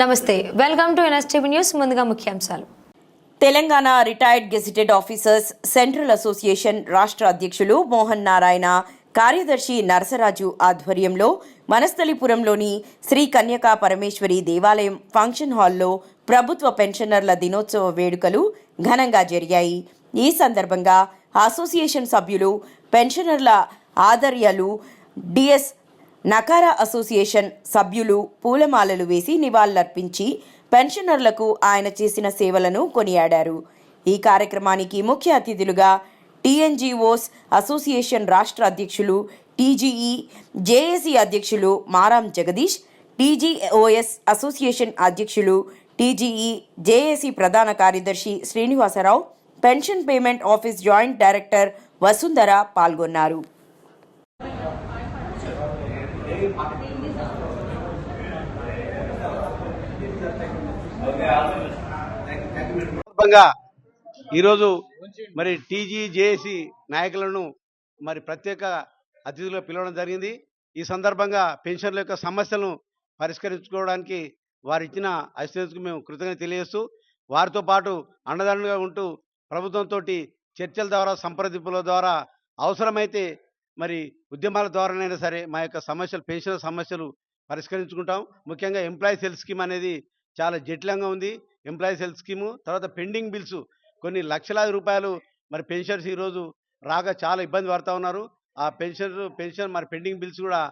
నమస్తే, welcome to NSTV news. ముందుగా ముఖ్యాంశాలు. Telangana retired gazetted officers central association రాష్ట్ర అధ్యక్షులు మోహన్ నారాయణ, కార్యదర్శి నరసరాజు ఆధ్వర్యంలో మనస్థలిపురంలోని శ్రీ కన్యకా పరమేశ్వరి దేవాలయం ఫంక్షన్ హాల్లో ప్రభుత్వ పెన్షనర్ల దినోత్సవ వేడుకలు ఘనంగా జరిగాయి. ఈ సందర్భంగా అసోసియేషన్ సభ్యులు, పెన్షనర్ల ఆధ్వర్యాలు, డిఎస్ నకారా అసోసియేషన్ సభ్యులు పూలమాలలు వేసి నివాళులర్పించి పెన్షనర్లకు ఆయన చేసిన సేవలను కొనియాడారు. ఈ కార్యక్రమానికి ముఖ్య అతిథులుగా టీఎన్జీఓస్ అసోసియేషన్ రాష్ట్ర అధ్యక్షులు, టీజీఈ జేఏసీ అధ్యక్షులు మారాం జగదీష్, టీజీఓఎస్ అసోసియేషన్ అధ్యక్షులు, టీజీఈ జేఏసీ ప్రధాన కార్యదర్శి Srinivasarao, pension payment office joint director Vasundhara పాల్గొన్నారు. ఈరోజు మరి టీజీజేఏసీ నాయకులను మరి ప్రత్యేక అతిథులుగా పిలవడం జరిగింది. ఈ సందర్భంగా పెన్షన్ల యొక్క సమస్యలను పరిష్కరించుకోవడానికి వారు ఇచ్చిన అసిస్టెన్స్కు మేము కృతజ్ఞత తెలియజేస్తూ, వారితో పాటు అండదండగా ఉంటూ ప్రభుత్వంతో చర్చల ద్వారా, సంప్రదింపుల ద్వారా, అవసరమైతే మరి ఉద్యమాల ద్వారానైనా సరే మా యొక్క సమస్యలు, పెన్షన్ సమస్యలు పరిష్కరించుకుంటాం. ముఖ్యంగా ఎంప్లాయీస్ హెల్త్ స్కీమ్ అనేది చాలా జటిలంగా ఉంది. ఎంప్లాయీస్ హెల్త్ స్కీము తర్వాత పెండింగ్ బిల్స్ కొన్ని లక్షలాది రూపాయలు మరి పెన్షన్స్ ఈరోజు రాగా చాలా ఇబ్బంది పడుతూ ఉన్నారు. ఆ పెన్షన్ మరి పెండింగ్ బిల్స్ కూడా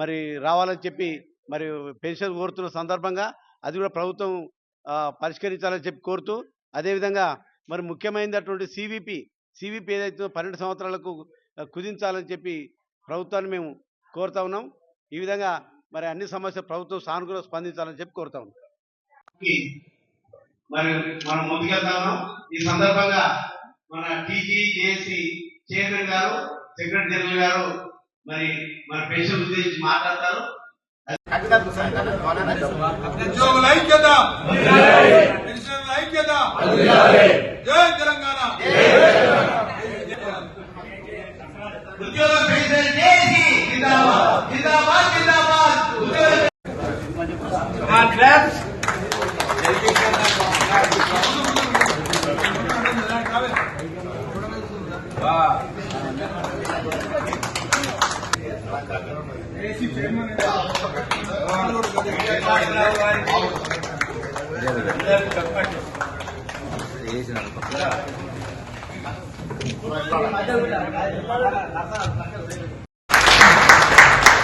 మరి రావాలని చెప్పి మరి పెన్షన్ కోరుతున్న సందర్భంగా అది కూడా ప్రభుత్వం పరిష్కరించాలని చెప్పి కోరుతూ, అదేవిధంగా మరి ముఖ్యమైనటువంటి సివిపి ఏదైతే 12 సంవత్సరాలకు కుదించాలని చెప్పి ప్రభుత్వాన్ని మేము కోరుతా ఉన్నాం. ఈ విధంగా మరి అన్ని సమస్యలు ప్రభుత్వం సానుకూలంగా స్పందించాలని చెప్పి కోరుతా ఉన్నాం. మరి మనం ముందుకెళ్తా ఉన్నాం. ఈ సందర్భంగా మన టీజీజేఏసీ చైర్మన్ గారు, సెక్రటరీ జనరల్ గారు మరి మన పెన్షన్ ఉద్దేశించి మాట్లాడతారు. ఉద్యోగుల ఐక్యత, పెన్షన్ల ఐక్యత, జై తెలంగాణ. ఉద్యోగ పెన్షన్ చేసి జిందాబాద్ జిందాబాద్ జిందాబాద్.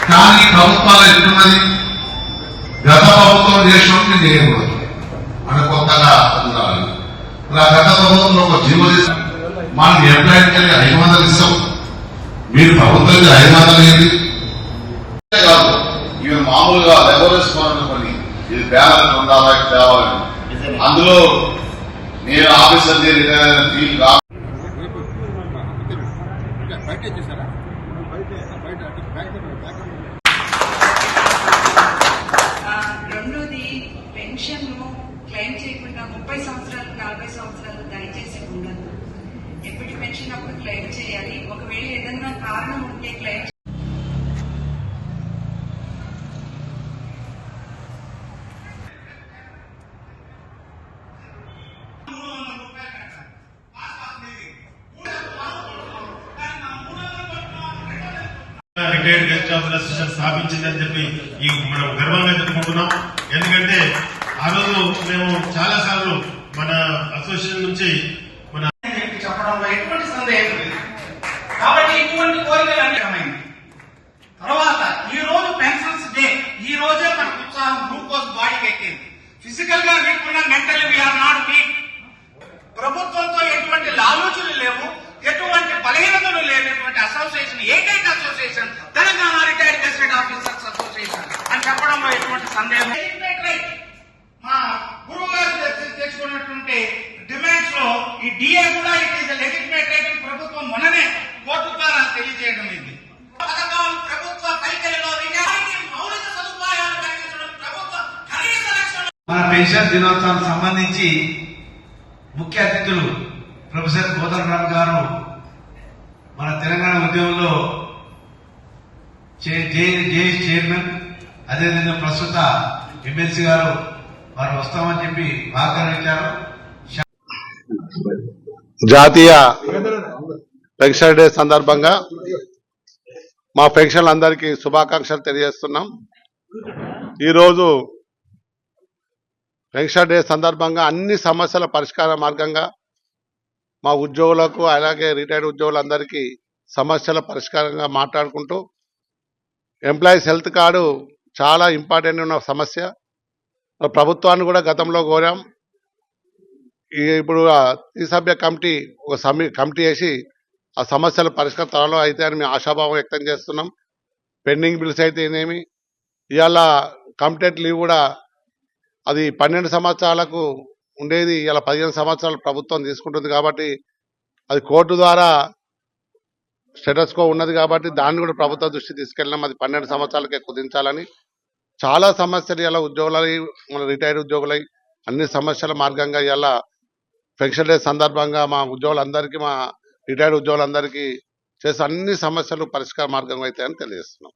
కానీ ప్రభుత్వాలు ఎట్లున్నది, గత ప్రభుత్వం చేసినట్టు చేయకూడదు, మన కొత్తగా ఉండాలి. గత ప్రభుత్వంలో ఒక జీవో మనం ఎంప్లాయ్కి 500 ఇస్తాం, మీరు ప్రభుత్వానికి 500 ఏంటి కాదు. ఇవి మామూలుగా లెబరస్ పని, ఇది బ్యాలెన్స్ ఉండాలా తేవాలని. అందులో నేను ఆఫీసర్ రిటైర్ ఫీల్ కాదు. రెండోది, పెన్షన్ క్లెయిమ్ చేయకుండా 30 సంవత్సరాలు 40 సంవత్సరాలు దయచేసి ఉండదు. ఎప్పటి పెన్షన్ అప్పుడు క్లెయిమ్ చేయాలి. ఒకవేళ ఏదైనా కారణం ఉంటే claim retired guest officer association స్థాపించిందని చెప్పి మనం గర్వంగా చెప్పుకుంటున్నాం. ఎందుకంటే ఆ రోజు మేము చాలా సార్లు మన అసోసియేషన్ నుంచి మన చెప్పడంలో ఎటువంటి సందేహం లేదు. కాబట్టి ఇటువంటి కోరికలు అన్నిమైంది. తర్వాత ఈ రోజు పెన్షన్స్ డే, ఈ రోజే మన ఉత్సాహం గ్లూకోజ్ బాడీకి ఎక్కింది. ఫిజికల్ గా వీక్ ఉన్న మెంటల్ వీఆర్ నాట్ వీక్. ప్రభుత్వంతో ఎటువంటి లాలూచులు లేవు, ఎటువంటి బలహీనతలు లేనటువంటి అసోసియేషన్, ఏకైక association Telangana retired gazetted officers association అని చెప్పడంలో ఎటువంటి సందేహం. మా గురువు గారు తెచ్చుకున్నటువంటి డిమాండ్స్ లో ఈ డిఏ కూడా ఇట్ ఈస్ లెజిటిమేట్ రైట్. ప్రభుత్వం మొన్ననే కోర్టు ద్వారా తెలియజేయడం ఇది. పథకాలు ప్రభుత్వ వైఖరిలో మౌలిక సదుపాయాలు కలిగించడం ప్రభుత్వ కనీస లక్ష్యం. మన పెన్షన్ దినోత్సవానికి సంబంధించి ముఖ్య అతిథులు ప్రొఫెసర్ కోదండరామ్ గారు మన తెలంగాణ ఉద్యమంలో జేఏసీ చైర్మన్, అదేవిధంగా ప్రస్తుత ఎమ్మెల్సీ గారు వారు వస్తామని చెప్పి వాగ్దానం ఇచ్చారు. జాతీయ పెన్షన్ డే సందర్భంగా మా పెన్షన్లందరికీ శుభాకాంక్షలు తెలియజేస్తున్నాం. ఈరోజు పెన్షన్ డే సందర్భంగా అన్ని సమస్యల పరిష్కార మార్గంగా మా ఉద్యోగులకు అలాగే రిటైర్డ్ ఉద్యోగులందరికీ సమస్యల పరిష్కారంగా మాట్లాడుకుంటూ ఎంప్లాయీస్ హెల్త్ కార్డు చాలా ఇంపార్టెంట్ ఉన్న సమస్య. ప్రభుత్వాన్ని కూడా గతంలో కోరాం. ఇప్పుడు త్రిసభ్య కమిటీ ఒక కమిటీ వేసి ఆ సమస్యల పరిష్కారం త్వరలో అయితే అని మేము ఆశాభావం వ్యక్తం చేస్తున్నాం. పెండింగ్ బిల్స్ అయితే ఏమేమి ఇవాళ కంప్లీట్ లీవ్ కూడా అది 12 సంవత్సరాలకు ఉండేది ఇలా 15 సంవత్సరాలు ప్రభుత్వం తీసుకుంటుంది కాబట్టి అది కోర్టు ద్వారా స్టేటస్ కో ఉన్నది కాబట్టి దాన్ని కూడా ప్రభుత్వ దృష్టి తీసుకెళ్ళినాం. అది 12 సంవత్సరాలకే కుదించాలని. చాలా సమస్యలు ఇలా ఉద్యోగులై మన రిటైర్డ్ ఉద్యోగులై అన్ని సమస్యల మార్గంగా ఇలా పెన్షన్ డే సందర్భంగా మా ఉద్యోగులందరికీ మా రిటైర్డ్ ఉద్యోగులందరికీ చేసే అన్ని సమస్యలు పరిష్కార మార్గం అవుతాయని తెలియజేస్తున్నాం.